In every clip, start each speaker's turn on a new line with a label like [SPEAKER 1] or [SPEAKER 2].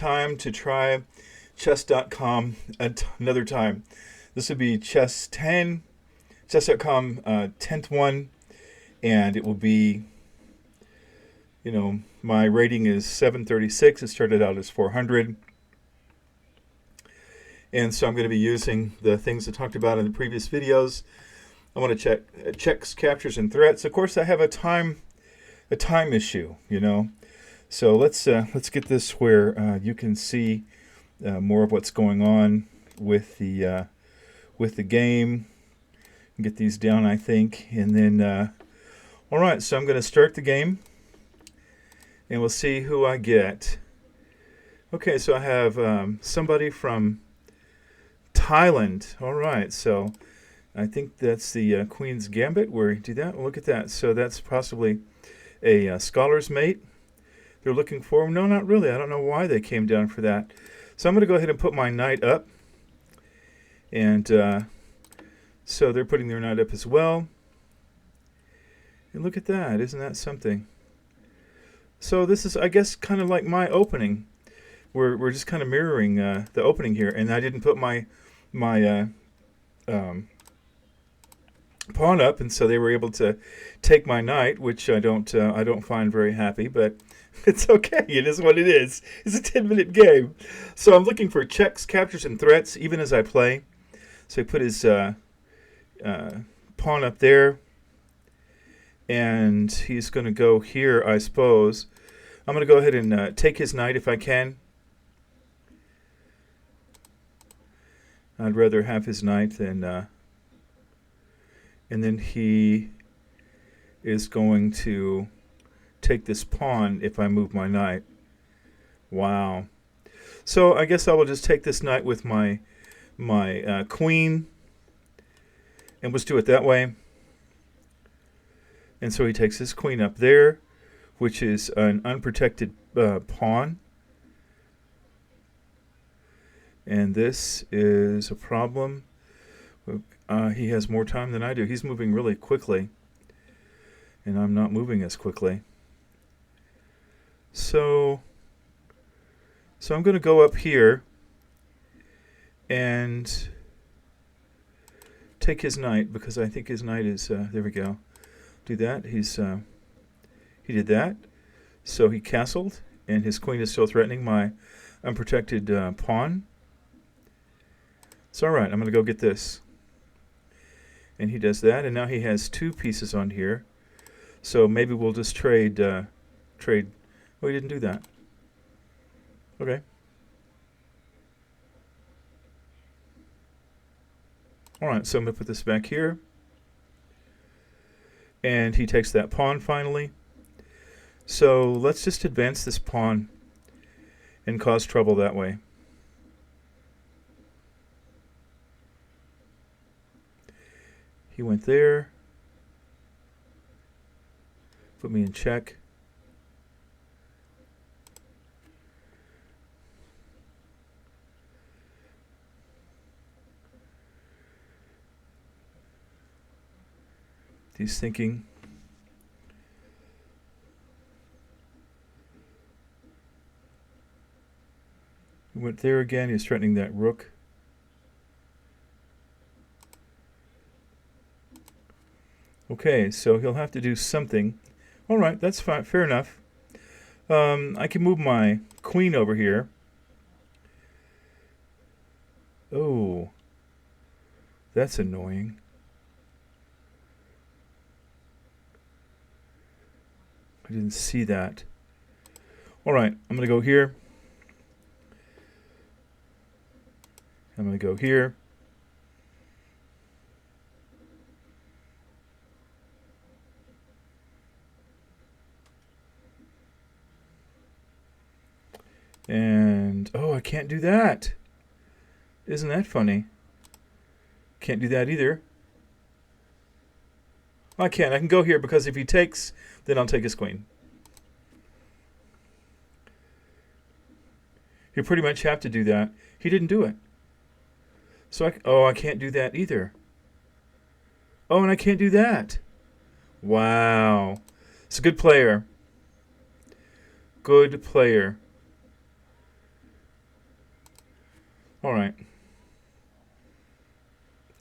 [SPEAKER 1] Time to try chess.com another time. This would be chess.com 10th one, and it will be, my rating is 736. It started out as 400. And so I'm going to be using the things I talked about in the previous videos. I want to check checks, captures, and threats. Of course, I have a time issue, So let's get this where you can see more of what's going on with the game. Get these down, I think, and then all right. So I'm going to start the game, and we'll see who I get. Okay, so I have somebody from Thailand. All right, so I think that's the Queen's Gambit. Where do that? Well, look at that. So that's possibly a scholar's mate. They're looking for him. No, not really. I don't know why they came down for that. So I'm going to go ahead and put my knight up. And so they're putting their knight up as well. And look at that. Isn't that something? So this is, I guess, kind of like my opening. We're just kind of mirroring the opening here. And I didn't put my pawn up, and so they were able to take my knight, which I don't find very happy, but it's okay. It is what it is. It's a 10-minute game. So I'm looking for checks, captures, and threats even as I play. So he put his pawn up there, and he's going to go here, I suppose. I'm going to go ahead and take his knight if I can. I'd rather have his knight than... and then he is going to take this pawn if I move my knight. Wow. So I guess I will just take this knight with my queen, and let's do it that way. And so he takes his queen up there, which is an unprotected pawn. And this is a problem. He has more time than I do. He's moving really quickly, and I'm not moving as quickly. So I'm going to go up here and take his knight, because I think his knight is, there we go. Do that. He did that. So he castled, and his queen is still threatening my unprotected pawn. It's all right. I'm going to go get this. And he does that, and now he has two pieces on here. So maybe we'll just trade. Oh, he didn't do that. Okay. All right, so I'm going to put this back here. And he takes that pawn finally. So let's just advance this pawn and cause trouble that way. He went there, put me in check. He's thinking. He went there again. He's threatening that rook. Okay, so he'll have to do something. All right, that's fine. Fair enough. I can move my queen over here. Oh, that's annoying. I didn't see that. All right, I'm going to go here. I'm going to go here. And, oh, I can't do that. Isn't that funny? Can't do that either. I can't. I can go here because if he takes, then I'll take his queen. You pretty much have to do that. He didn't do it. So, I can't do that either. Oh, and I can't do that. Wow. It's a good player. Good player. All right.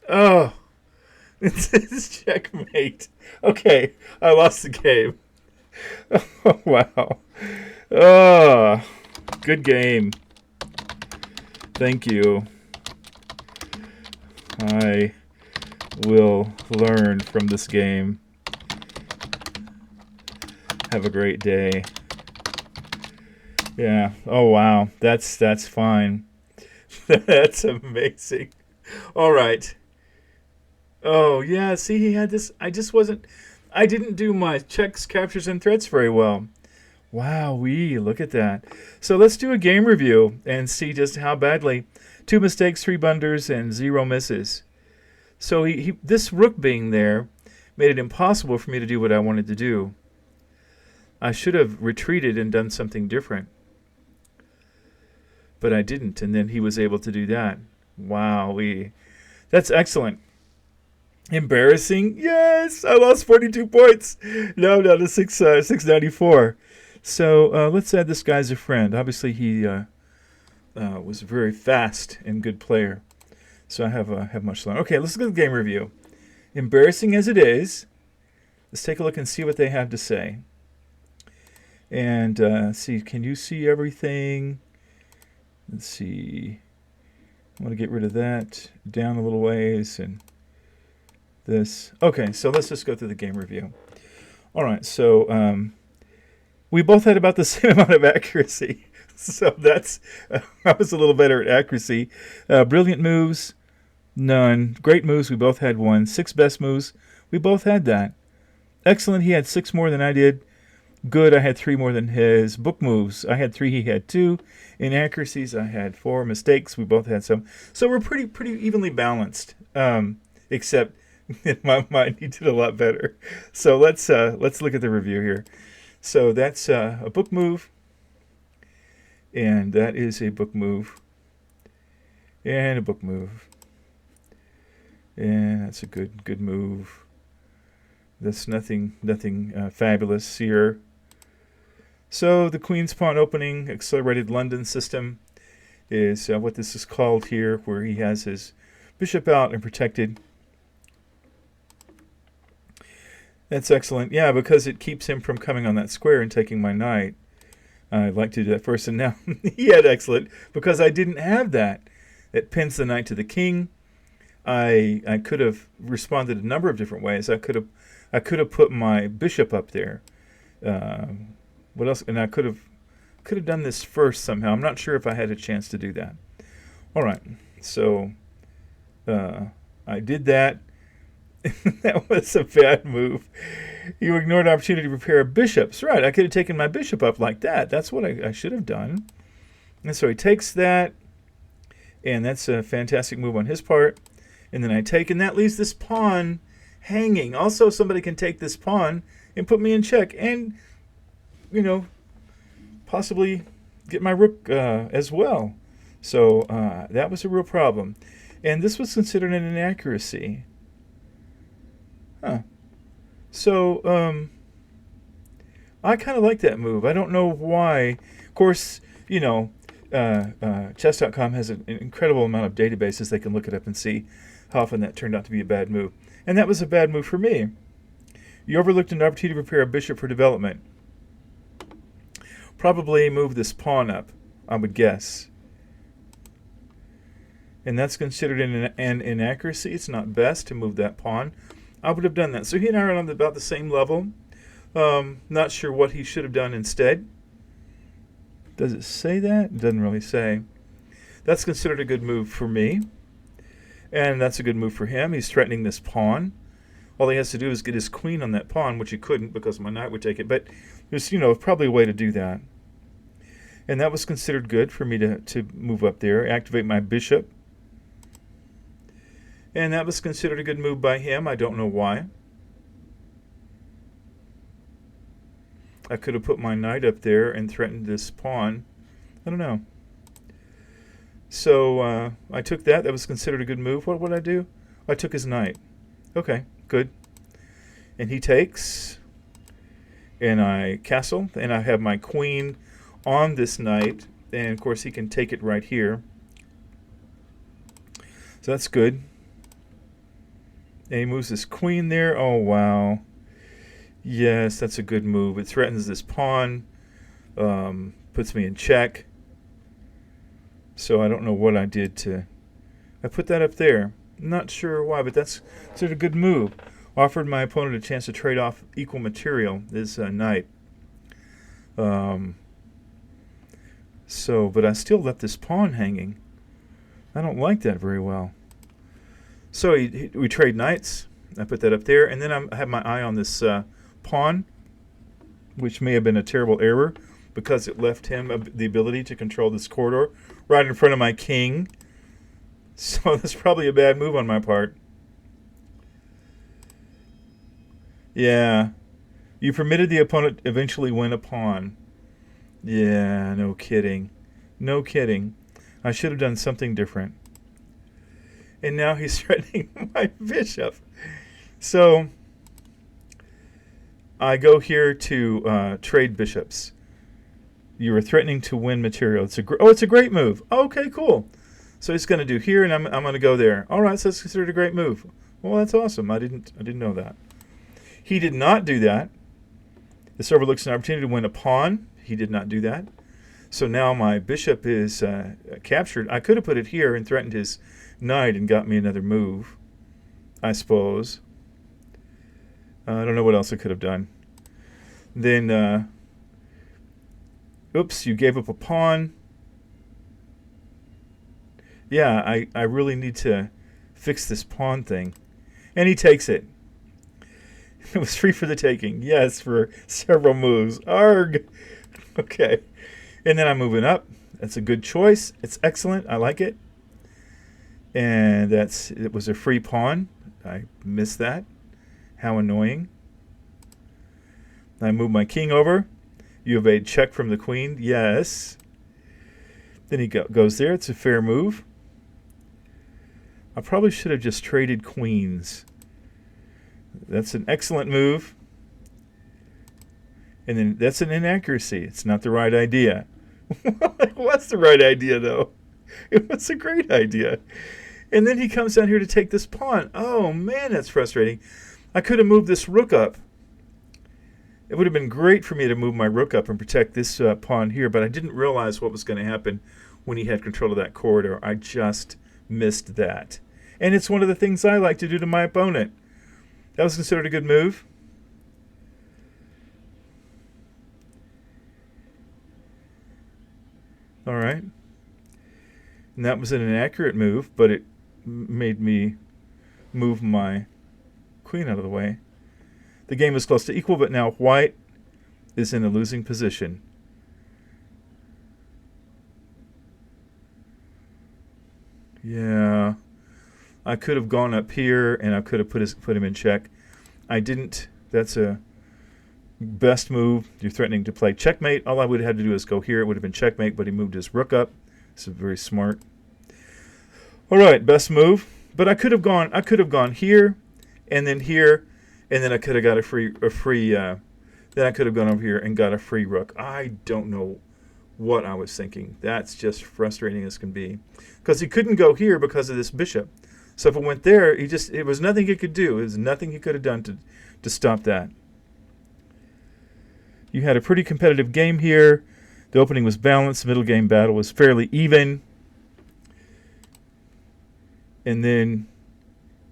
[SPEAKER 1] Oh, it's checkmate. Okay, I lost the game. Oh, wow. Oh, good game. Thank you. I will learn from this game. Have a great day. Yeah. Oh, wow. That's fine. That's amazing. All right. Oh, yeah. See, he had this. I didn't do my checks, captures, and threats very well. Wow-wee, look at that. So let's do a game review and see just how badly. 2 mistakes, 3 blunders, and 0 misses. So this rook being there made it impossible for me to do what I wanted to do. I should have retreated and done something different. But I didn't, and then he was able to do that. Wow-wee. That's excellent. Embarrassing? Yes! I lost 42 points. Now I'm down to 694. So let's add this guy as a friend. Obviously, he was a very fast and good player. So I have much to learn. Okay, let's look at the game review. Embarrassing as it is, let's take a look and see what they have to say. And see, can you see everything? Let's see. I want to get rid of that down a little ways and this. Okay, so let's just go through the game review. All right, so we both had about the same amount of accuracy. So that's I was a little better at accuracy. Brilliant moves, none. Great moves, we both had 1. 6 best moves, we both had that. Excellent, he had 6 more than I did. Good, I had 3 more than his. Book moves, I had 3, he had 2. Inaccuracies, I had 4. Mistakes, we both had some. So we're pretty evenly balanced. Except in my mind, he did a lot better. So let's look at the review here. So that's a book move, and that is a book move, and a book move, and that's a good move. That's nothing fabulous here. So the Queen's Pawn opening, accelerated London system, is what this is called here, where he has his bishop out and protected. That's excellent. Yeah, because it keeps him from coming on that square and taking my knight. I'd like to do that first. And now he had excellent, because I didn't have that. It pins the knight to the king. I could have responded a number of different ways. I could have put my bishop up there. What else? And I could have done this first somehow. I'm not sure if I had a chance to do that. All right. So I did that. That was a bad move. You ignored an opportunity to prepare bishops. Right, I could have taken my bishop up like that. That's what I should have done. And so he takes that, and that's a fantastic move on his part. And then I take, and that leaves this pawn hanging. Also, somebody can take this pawn and put me in check, and, you know, possibly get my rook as well. So that was a real problem. And this was considered an inaccuracy. Huh. So, I kind of like that move. I don't know why. Of course, you know, chess.com has an incredible amount of databases. They can look it up and see how often that turned out to be a bad move. And that was a bad move for me. You overlooked an opportunity to prepare a bishop for development. Probably move this pawn up, I would guess. And that's considered an inaccuracy. It's not best to move that pawn. I would have done that. So he and I are on about the same level. Not sure what he should have done instead. Does it say that? It doesn't really say. That's considered a good move for me. And that's a good move for him. He's threatening this pawn. All he has to do is get his queen on that pawn, which he couldn't because my knight would take it. But there's, you know, probably a way to do that. And that was considered good for me to move up there, activate my bishop. And that was considered a good move by him. I don't know why. I could have put my knight up there and threatened this pawn. I don't know. So I took that. That was considered a good move. What would I do? I took his knight. Okay, good. And he takes. And I castle. And I have my queen on this knight. And, of course, he can take it right here. So that's good. And he moves this queen there. Oh, wow. Yes, that's a good move. It threatens this pawn. Puts me in check. So I don't know what I did to... I put that up there. Not sure why, but that's sort of a good move. Offered my opponent a chance to trade off equal material, this knight. But I still left this pawn hanging. I don't like that very well. So we trade knights. I put that up there. And then I have my eye on this pawn, which may have been a terrible error because it left him the ability to control this corridor right in front of my king. So that's probably a bad move on my part. Yeah. You permitted the opponent eventually win a pawn. Yeah, no kidding. No kidding. I should have done something different. And now he's threatening my bishop. So I go here to trade bishops. You were threatening to win material. It's a great move. Okay, cool. So he's going to do here, and I'm going to go there. All right, so it's considered a great move. Well, that's awesome. I didn't know that. He did not do that. This overlooks an opportunity to win a pawn. He did not do that. So now my bishop is captured. I could have put it here and threatened his knight and got me another move, I suppose. I don't know what else I could have done. Then, oops, you gave up a pawn. Yeah, I really need to fix this pawn thing. And he takes it. It was free for the taking. Yes, for several moves. Arg! Okay. And then I'm moving up. That's a good choice. It's excellent. I like it. And it was a free pawn. I missed that. How annoying. I move my king over. You evade check from the queen. Yes. Then he goes there. It's a fair move. I probably should have just traded queens. That's an excellent move. And then that's an inaccuracy. It's not the right idea. What's the right idea, though? It was a great idea. And then he comes down here to take this pawn. Oh, man, that's frustrating. I could have moved this rook up. It would have been great for me to move my rook up and protect this pawn here, but I didn't realize what was going to happen when he had control of that corridor. I just missed that. And it's one of the things I like to do to my opponent. That was considered a good move. All right. And that was an inaccurate move, but it made me move my queen out of the way. The game is close to equal, but now white is in a losing position. Yeah. I could have gone up here, and I could have put him in check. I didn't. That's a best move. You're threatening to play checkmate. All I would have had to do is go here. It would have been checkmate, but he moved his rook up. This is very smart. All right, best move. But I could have gone here, and then here, and then I could have got a free. Then I could have gone over here and got a free rook. I don't know what I was thinking. That's just frustrating as can be, because he couldn't go here because of this bishop. So if it went there, it was nothing he could do. It was nothing he could have done to stop that. You had a pretty competitive game here. The opening was balanced. The middle game battle was fairly even. And then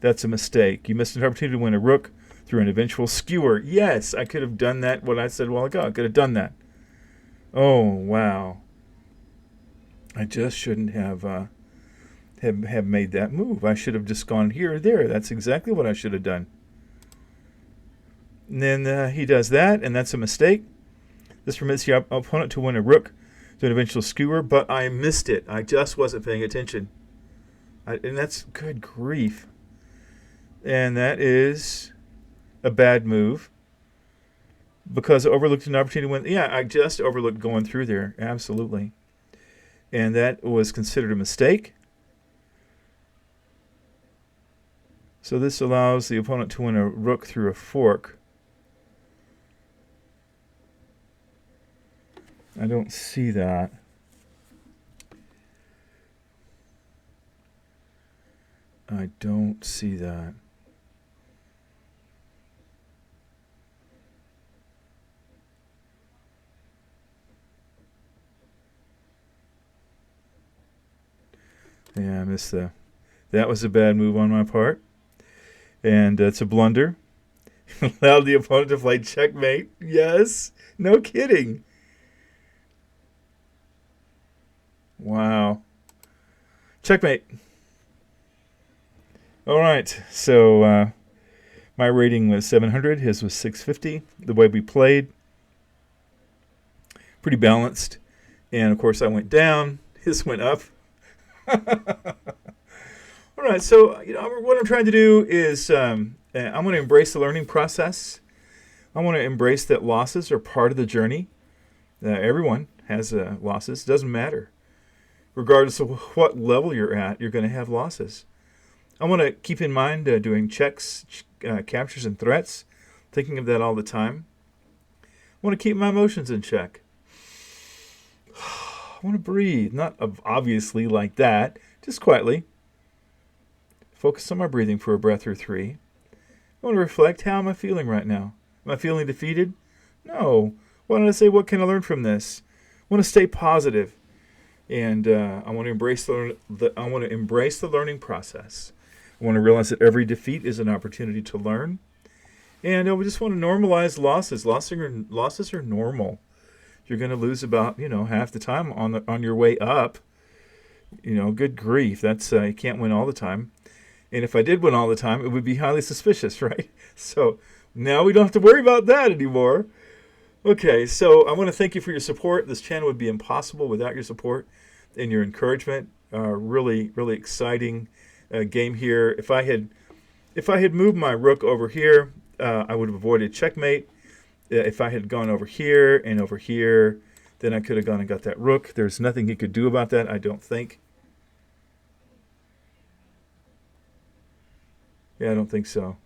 [SPEAKER 1] that's a mistake. You missed an opportunity to win a rook through an eventual skewer. Yes, I could have done that, what I said a while ago. I could have done that. Oh, wow. I just shouldn't have made that move. I should have just gone here or there. That's exactly what I should have done. And then he does that, and that's a mistake. This permits your opponent to win a rook to an eventual skewer, but I missed it. I just wasn't paying attention. And that's good grief. And that is a bad move because I overlooked an opportunity to win. Yeah, I just overlooked going through there. Absolutely. And that was considered a mistake. So this allows the opponent to win a rook through a fork. I don't see that. I don't see that. Yeah, I missed the. That was a bad move on my part. And it's a blunder. Allowed the opponent to play checkmate. Yes. No kidding. Wow. Checkmate. All right. So my rating was 700. His was 650. The way we played, pretty balanced. And, of course, I went down. His went up. All right. So, what I'm trying to do is I'm going to embrace the learning process. I want to embrace that losses are part of the journey. Everyone has losses. It doesn't matter. Regardless of what level you're at, you're going to have losses. I want to keep in mind doing checks, captures, and threats, thinking of that all the time. I want to keep my emotions in check. I want to breathe, not obviously like that, just quietly. Focus on my breathing for a breath or three. I want to reflect, how am I feeling right now? Am I feeling defeated? No. Why don't I say, what can I learn from this? I want to stay positive. And I want to embrace the learning process. I want to realize that every defeat is an opportunity to learn. And we just want to normalize losses. Losses are normal. You're going to lose about half the time on your way up. Good grief. That's you can't win all the time. And if I did win all the time, it would be highly suspicious, right? So now we don't have to worry about that anymore. Okay, so I want to thank you for your support. This channel would be impossible without your support and your encouragement. Really, really exciting game here. If I had moved my rook over here, I would have avoided checkmate. If I had gone over here and over here, then I could have gone and got that rook. There's nothing he could do about that, I don't think. Yeah, I don't think so.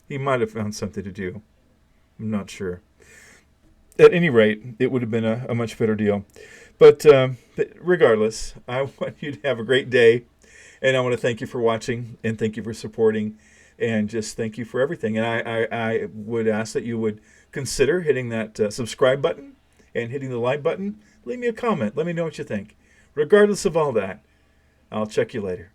[SPEAKER 1] He might have found something to do. I'm not sure. At any rate, it would have been a much better deal. But regardless, I want you to have a great day. And I want to thank you for watching and thank you for supporting and just thank you for everything. And I would ask that you would consider hitting that subscribe button and hitting the like button. Leave me a comment. Let me know what you think. Regardless of all that, I'll check you later.